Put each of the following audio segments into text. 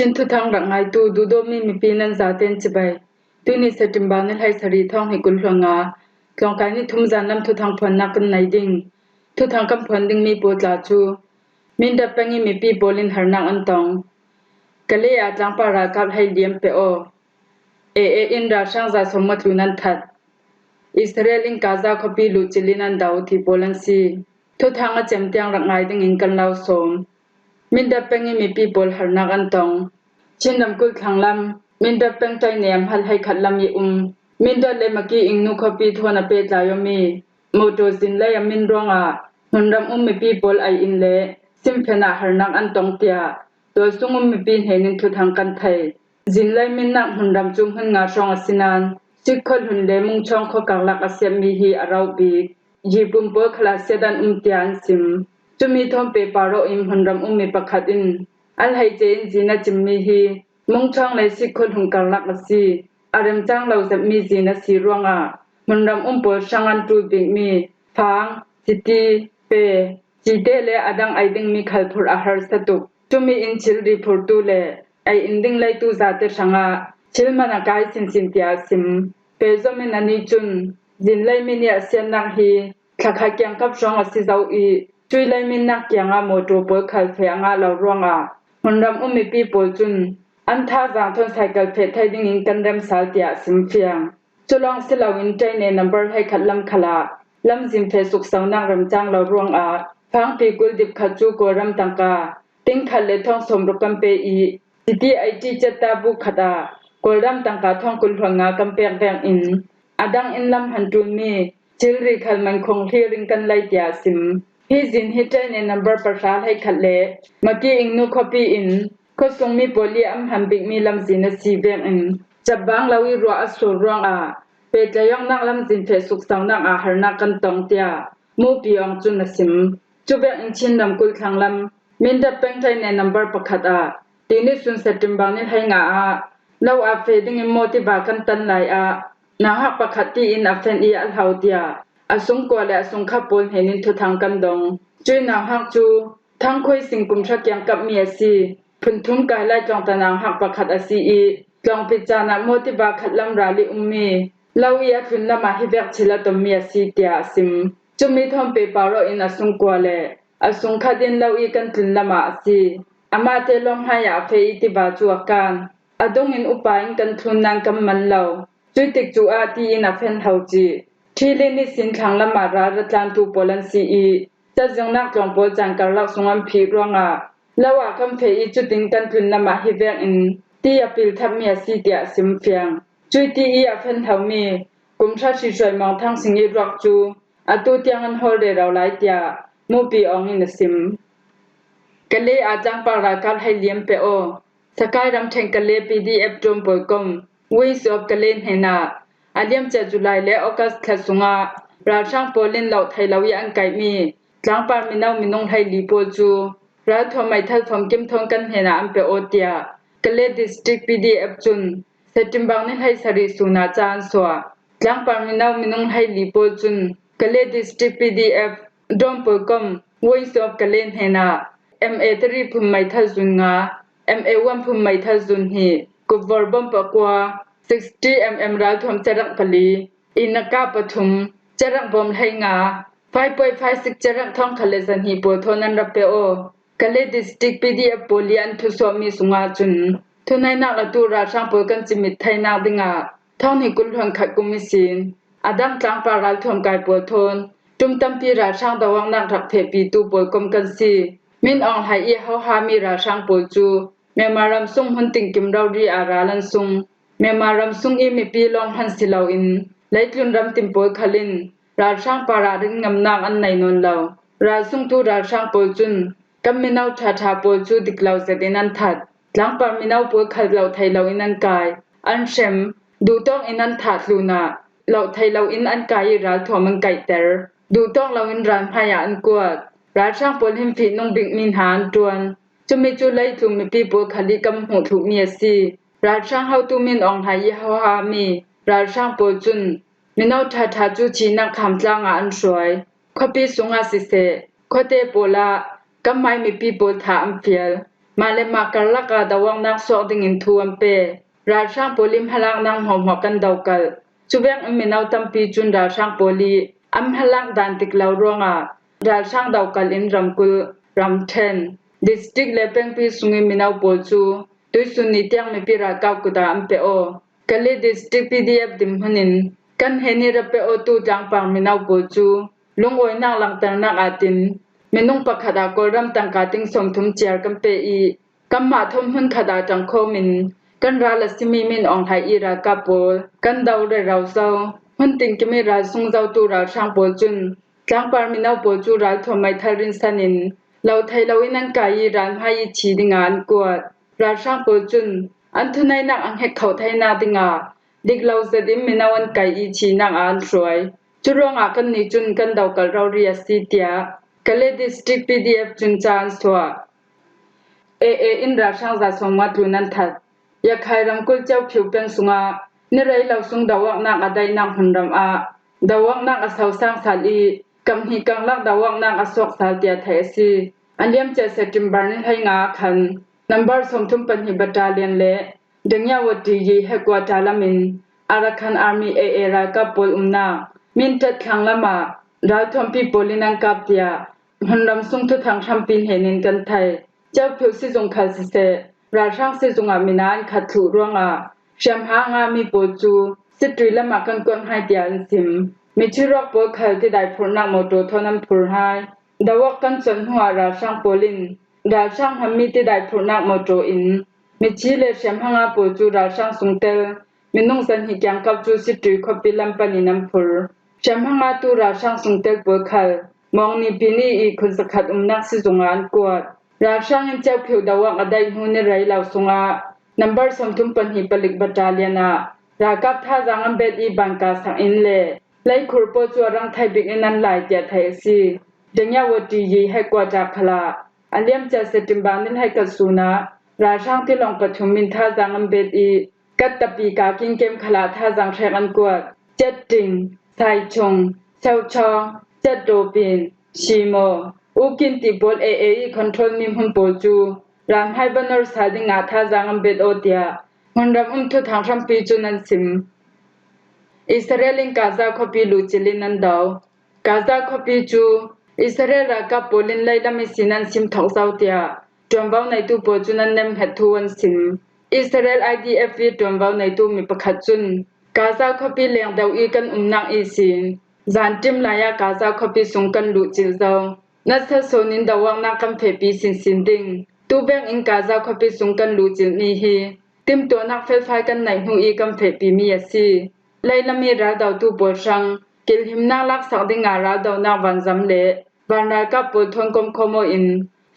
ชินทุทางรักไงตูดูโดมีปีนันซาเตนจิบายตุนิสติมบานให้สรีทองให้กุลหงาลองการนี้ทุ่มจานนำทุทางพนนักกันไหนดิ่งทุทางกำพนดิ่งมีปวดลาจูมินดับเป็งมีปีโบลินหานักอันตองกะเลยอาจางปารากับให้เลียมเปโออินราช่างจะสมมตินันทัดอิสราเอลินกาซาคบีลูจิลินันดาวที่โปแลนซีทุทางอาเจมเตียงรักไงดิ่งอินกันลาวสมมินดับเป็งมีปีโบลหานักอันตองชินนำกุลทางลำมินดับเป็งใจเนียมหัดให้ขัดลำยิมินดับเลมักีอิงนุคบีทวนเปตลายมีโมโตสินเลยมินรองหุนรำมีปีโบลไออินเลซิมเพนาหานักอันตองเตียตัวซุงมีปีเห็นินทุทางกันไทยจินเลยมินนักหุนรำจุงหันงาชองอสินานสิกคนหุนเลมุงช่องขกังลักอาเซียมีฮีอาราวบียีบุมเบอร์คลาเซดันเตียนซิมจุมีทอมเปปาโรอิมหุนรำมีประคัดินอัลไฮเจนจีน่าจิมมีฮีมุงช่องเลยสิคนหุงกังลักสีอารมจังเราจะมีจีน่าสีรวงหุนรำปวดช่างอันตูบิกมีพังสิตีเปจีเดเลอดังไอดิงมีขัลพูร์อาหารสตุกจุมีอินชิลรีพูร์ตูเลไออินดิงเลยตูซาเตช่างชิลมานากายสินเตียซิมเปโซมินันนิจุนจินเลยมิเนียเซียนนักฮีขักขักยังกับช่องอสิเจ้าอีช่วยเลยมินนักยังโมโตเปิร์ขัลเฟียงเรารวงหุนรำมีปีโปจุนอันท่าจางทนไซเคิลเพทไทยดิ่งอินกันเรมสาลเตียซิมเฟียงจุลองสิลาวินใจในนัมเบอร์ให้ขัดลำขลาลำจิมเพสุกสาวนักรำจางเรารวงฟังปีกุลดิบขัดจูโกรำตังกาติ้งขัดเลทองสมรุกัมเปอีสิที่ไอจีเจตาบุขดาโกรำตังกาทองกุลหงากัมเปียงแบงอินอดังอินลำหันจุนมีจิลริขัดมันคงที่ริงกันไลเตียซิมฮีจินฮิใจในนัมเบอร์ประชาให้ขัดเลเมื่อกี้อิงนูคอปีอินก็ทรงมีโพลีอัมหันบิกมีลำจินสีเวงอินจับบางลาวิรัวอสุรวงเปจยองนักลำจินเฟสุกสาวนักหารนักกันตองเตียมูปีองจุนสิมจุเวงอินชินดำกุลทางลำมินดับเป็งใจในนัมเบอร์ประคัดทีนี้สุนเซติมบางนี่ให้งาเลาเฟดิงอิโมติบากันตันไหลนาหักประคัดที่อินเฟนอีอัลเฮาเตียสุงกัวและสุงขับปนเห็นินทุทางกันดงจุยนาหักจูทั้งคุยสิงกุมชักยังกับเมียซีพุนทุมกายไล่จองตะนางหักประคัดซีอีจองพิจารณาโมติบาขัดลำราลิมีลาวิยาทุนละมาฮิเวกชิลตเมียซีเตียซิมจุมีทอมเปปาโรอินสุงกัวและสุงขัดินลาวีกันทุนละมาซีอามาเตลองหายาเฟอิติบาจัวกันดงอินอุปายกันทุนนางกำมันเลาจุยติกจูอาตีอินเฟนเฮาจีที่เลนิสินทางละมารารัตลันตูโปลันซีอีจะจงนักจองโปจังการลักสงอัมพีรวงแล้วว่าคำเพยจุดติงกันทุนละมาฮิเวงอินที่อปิลทับเมียซีเตียซิมเฟียงจุยที่อีเฟนเฮามีกุมชาชิช่วยมองทั้งสิ่งอีรักจูตูเตียงอันโฮเดเราไลเตียมูปีองอินซิมกะเลอาจังปาราคัลให้เลียมเปโอสกายรำเทงกะเลปีดีเอฟจมปอยกมวิสอบกะเลนเฮนาอาเลียมเจจุไลและออกัสแคสุงราช่างโปลินเหล่าไทยเหล่ายันไก่มีจางปามินาวมินงไทยลีโปจูรัฐทำไมทัดทำกิมทองกันเฮนาอัมเปโอเตียกะเลดิสตริกปีดีเอฟจุนเซติมบังนิให้สริสุนาจานสวาจางปามินาวมินงไทยลีโปจุนกะเลดิสตริกปีดีเอฟดอมปอยกมวิสอบกะเลนเฮนา MA3 พุมไมทัจุนงา MA1 พุมไมทัจุนฮีกุบวอร์บอมปะกัว60 mm ราทมจรักกะลีอินกาปทุมจรักบอมให้งา 5.56 จรักทองคเลสันฮีโปโทนันรับเปโอกะเลดิสตริกปีดีเอฟโปลีอันทุสวมีสุงาจุนทุนัยนักละตูราช่างโปกันจิมิตไทยนาดิงาท่องให้กุลหงขัดกุมิสินอดังจางปาราทมกายโปโทนจุมตัมปีราช่างตะวังนักทักเทปีตูโปกมกันซีมินอองไหอีเฮาฮามีราช่างโปจูเมมารำซุงหันติงกิมเรารีอาราลันซุงเมมารำซุงอีมีปีลองหันสิลาอินไลตุนรำติมโปขลินราช่างปาราดึงงำนางอันไหนนนเลาราซุงตูราช่างโปจุนกัมมินาวชาชาโปจูดิกลาวเซดินันทัดหลังปามินาวโปขลเราไทยเราอินันกายอันเชมดูต้องอินันทัดลูนาเราไทยเราอินอันกายราทอมังไก่เตอร์ดูต้องเราอินรานพยาอันกวดราช่างโปหิมฟีนงบิกมินหานจวนจะมีจุไลทุมมีปีโปขลิกำหูถูกเมียซีราช่างเฮาตุมินอองไหอีเฮาฮามีราช่างโปจุนมินาวทาทาจูชีนักคำจางอันสวยขปีสุงอาสิเซขเตโปลากำไมมีปีโปถาอัมเฟียล มาเลมากัลลักาดาวงนักสวกดิ่งอินทูอัมเปราช่างโปลิมหลักนังหอมหัวกันดาวกัลจุเวงอเมนาวตัมปีจุนราช่างโปลีอัมหลักดันติกลาวรวงาราช่างดาวกัลอินรัมกุลรัมเทนดิสตริกเลเปงปีสุงเมนาวโปจูตุสุนิตยังเมปิรากาวกุดาอัมเปโอกะเลดิสตริก PDF ดิมหนินกันเฮนิระเปโอตูจังปังเมนาวโปจูลุงโอยนักลังตังนักอาตินเมนุงปะขดากอรัมตังกาติงสมทุมเจียกัมเปอีกัมมาทมหุนขดาจังโคมินกันราลสิมีมินอองไทยอีรากาโปกันดาวเรเราเซาหุนติงกิมิราซุงเจ้าตูราช่างโปจุนจังปาร์มินาวโปจูราทอมไมทารินสนินเราไทยเราอินังกายรานให้ชีดิงานกวดราช่างโปจุนอันทุนัยนักอังเฮกเขาไทยนาดิงาดิกเราเสดิมมินาวันไกอีชีนักอ่านสวยจุรองอากันนิจุนกันดาวกัลเราเรียสีเตียกะเลดิสตริก PDF จุนจานสวเออินราช่างจะสมมาตุนันทัดอยากให้รำกุลเจ้าผิวเป็นสุงานี่ไรเราสุงดาวักนักอได้นักหันรำอาดาวักนักอสาวสร้างสาลีกำฮีกังลักดาวักนักอสวกสาเตียไทยซีอันเลี้ยมเจสติมบาร์นี่ให้งาคันนัมเบอร์สมทุมปัญหิบัตาเลียนเละดึงยาวดียีให้กว่าจาลามินอารัคันอาร์มีเอรากับปอลนามินจัดขังละมาดาวทอมปีโปลินังกับเตียหันรำสุงทุทางชัมปินเฮนินกันไทยเจ้าผิวสิจงขัดสิเสราช่างสิจงอามินานขัดถูร่วงอาแชมหางามีโปจูสิตรีละมากันกวนให้เตียนสิมมีชื่อรอกโปขัดที่ได้พนักโมโตทอนัมพูร์ให้ดาวักกันสนหัวราช่างโปลินราช่างทำมีที่ได้พนักโมโตอินมีชีเลแชมหางาโปจูราช่างสุงเตลมีนุ่งสันหิยังกับจูสิตรีคบปิลัมปานินัมพูร์แชมหางาตูราช่างสุงเตลโปขัดมองนี่ปีนี้อีกคนสักขัดนักสิจงงานกวดราช่างเจ้าผิวดาวักอได้หูนี่ไรเหล่าสงานัมเบอร์สมทุมปัญหิปลิกบัตาเลียนารากับท่าจังอันเบดอีบังกาสังอินเล่ไลคุรโปจวรังไทยบิกอินันหลายเตียไทยซีดึงยาวดียีให้กว่าจากพลาอันเลียมจะเสติมบานินให้กัสูนาราช่างที่ลองปฐุมมินท่าจังอันเบดอีกัตตปีกากิงเกมขลาท่าจังแทกันกวดเจ็ดติงไซชงเจ้าชองเจ็ดโดปินชีโมอุกินติบอลคอนโทรลมิมหุนโปจูรามให้บันนอร์สาดิงอาท่าจังอันเบดโอเตียหุนรำทุทางชัมปีจุนันซิมอิสราเอลินกาซาคอปีลูจิลินันดาวกาซาคอปีจูอิสราเอลรากับโปลินไลดามิสินันซิมทอกซาวเตียจอมเบาในตู้โปจุนันเนมเฮทูวันซิมอิสราเอล IDF จอมเบาในตู้มีประคัดจุนกาซาคอปีเลียงดาวอีกันนักอีสินจานจิมลายากาซาคอปีสงกันลูจิลเซานัสโซนินดาวังนักกัมเพปีสินดิงตูเบงอินกาซาคอปีสงกันลูจิลนีฮีติมตัวนักเฟลไฟกันในหูอีกัมเพปีมียซีไลลามีราดาวตูโปชังกิลหิมนาลักสักดิงาราดาวนักวันซัมเลบานรากับปุทนกมโคโมอิน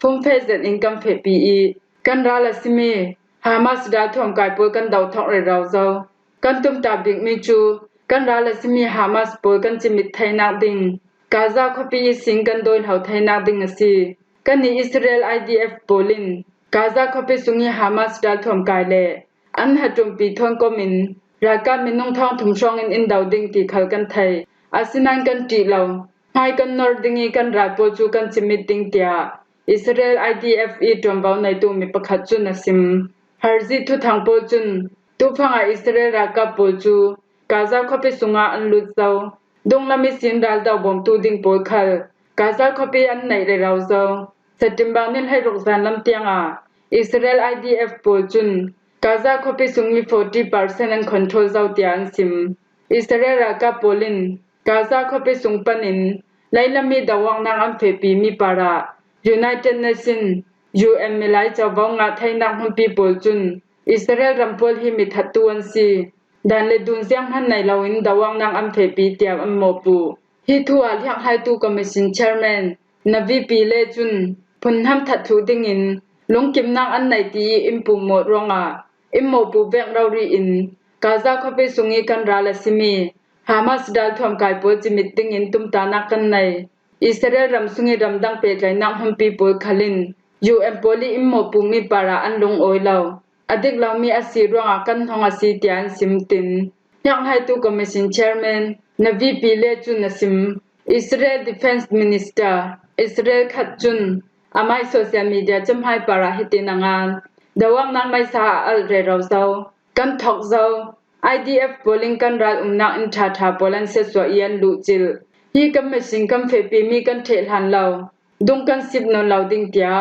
ฟุมเฟซอินกัมเพปีอีกันราลสิมีฮามาสดาทอมกายปุกันดาวทอกเรเราเซากันตุมตาบิกมิจูกันราลสิมีฮามาสปุกันจิมิตไทยนักดิงกาซาคอปีสิงกันโดนเฮาไทยนักดิงสิกันนี่อิสราเอล IDF โปลินกาซาคอปีสุงีฮามาสดาทอมกายเลอันหะจุมปีทนกมินรากามินงทองถุมช่องอินดาวดิงตีขัลกันไทยอาศินันกันตีเหล่าให้กันนอร์ดิงีกันราโปจูกันจิมิตดิงเตียอิสราเอล IDF จอมเบาในตูมีประคัดจุนสิมฮาร์ซิทุทางโปจุนตูฟังอิสราเอลรากาโปจูกาซาคอปีสุงาอันลุดเซาดงลามิสินดาลดาวบอมตูดิงโปขัลกาซาคอปีอันไหนเรเราเซาสติมบานินให้รกซานลำเตียงอิสราเอล IDF โปจุนกาซาคอปีสุงี 40% and control เซาเตียนซิมอิสราเอลรากาโปลินกาซาคอปีสุงปนินไลลามีดาวังนางอัมเพปีมีปารา United Nations UN มีไลเจ้าบ้องงาไทยนักหุ่นปีโปจุนอิสราเอลรัมโพลฮิมิทัตตวนซีดันเลดุนเซียงหันในลาวินดาวังนางอัมเพปีเตียอัมโมปูฮิทัวเลียงไฮตูคอมมิชชั่น Chairman นวีปีเลจุนพุนหัมทัตทูดิงินลงกิมนางอันไหนตีอิมปูโมดรองอิมโมปูเวกเรารีอินกาซาคอปีสุงีกันราลสิมีฮามาสดาลทอมกายโปจิมิตติงินตุมตานักกันในอิสราเอลรัมสุงีรัมดังเปไกนักฮัมปีโปขลินยูเอ็มโปลีอิมโมปูมีปาราอันลงโอยเลาอดิกเรามีอาศิรวงกันทองอาศิเตียนซิมตินยังให้ตูคอมมิชชั่น Chairman นวีปีเลจุนซิมอิสราเอล Defense Minister อิสราเอลขัดจุน amai social media chamhai para hitinangan dawang nang mai sa al re rawzau kan thok zau IDF polling kan ral umna in tha polan se so ian lu chil hi kam me sing kam fe pi mi kan thel han law dung kan sip non law ding tia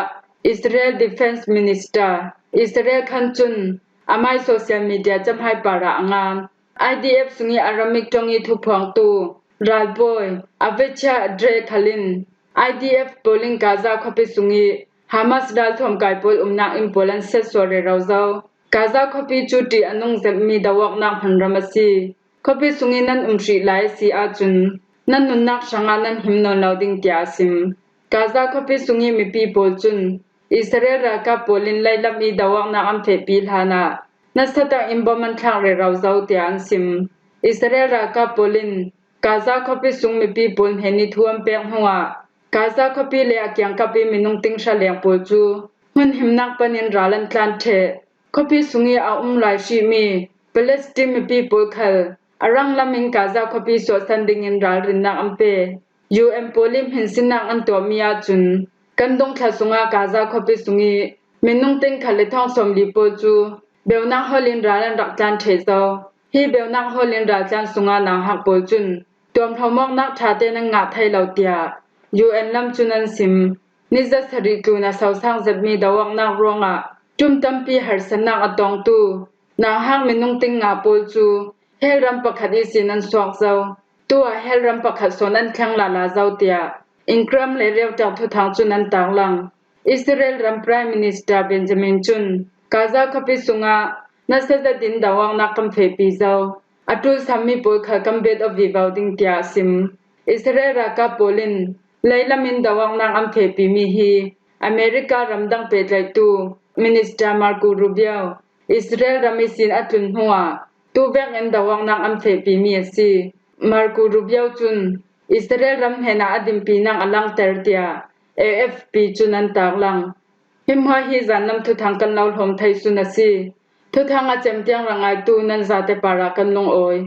Israel Defense Minister Israel khan chun amai social media chamhai para angan IDF sungi aramik tongi thu phang tu ralboy avecha dre khalin IDF polling Gaza khopi sungi Hamas dal thom kai pol umna in Poland se sore rawzau Gaza khopi chuti anung zemi dawak nak phanramasi khopi sungi nan umri lai si a chun nan nun nak sanga nan himnon lauding tia sim Gaza khopi sungi mi pi pol chun Israel ra ka polin lai lam i dawak nak am phe pi hana nasata imbaman thang re rawzau tian sim Israel ra ka polin Gaza khopi sung mi pi pol heni thuam pek huwa Gaza khopi le akyang kapi minung ting sha leng pol chu hun himnak panin ralan tlan the khopi sungi a lai shi mi Palestine mi pi pol khal arang laming Gaza khopi so sanding in ral rin nak ampe UN polim hinsinang an to mia chun kandong thla sunga Gaza khopi sungi minung ting khale thong som li pol chu beunang holin ralan rak tlan the zo hi beunang holin ral tlan sunga na hak pol chun tom thomok nak thate nang nga thai lautia UN lam chunan sim niza sari tu na sausang zabmi dawak nak ronga tum tampi harsanak atong tu na hang minung ting nga pol chu helram pakhat isinan swak zau tu a helram pakhat sonan thlang la zau tia inkram le rew tak thu thang chunan tanglang Israel ram Prime Minister Benjamin Chun Gaza khopi sunga nasada din dawak nak kam phe pi zau atul sammi pol kha kam bet of vivauding tia sim Israel ra ka polin leilamin dawak nak am phe pi mi hi America ramdang pe tlai tu Minister Marco Rubio Israel ramisin atun huwa tu vek en dawak nak am phe pi mi si Marco Rubio chun Israel ram hena adim pi nang alang tertia AFP chunan taklang himha hi zanam thu thang kan law hlom thai sunasi thu thanga chemtiang rangai tu nan zate para kan long oi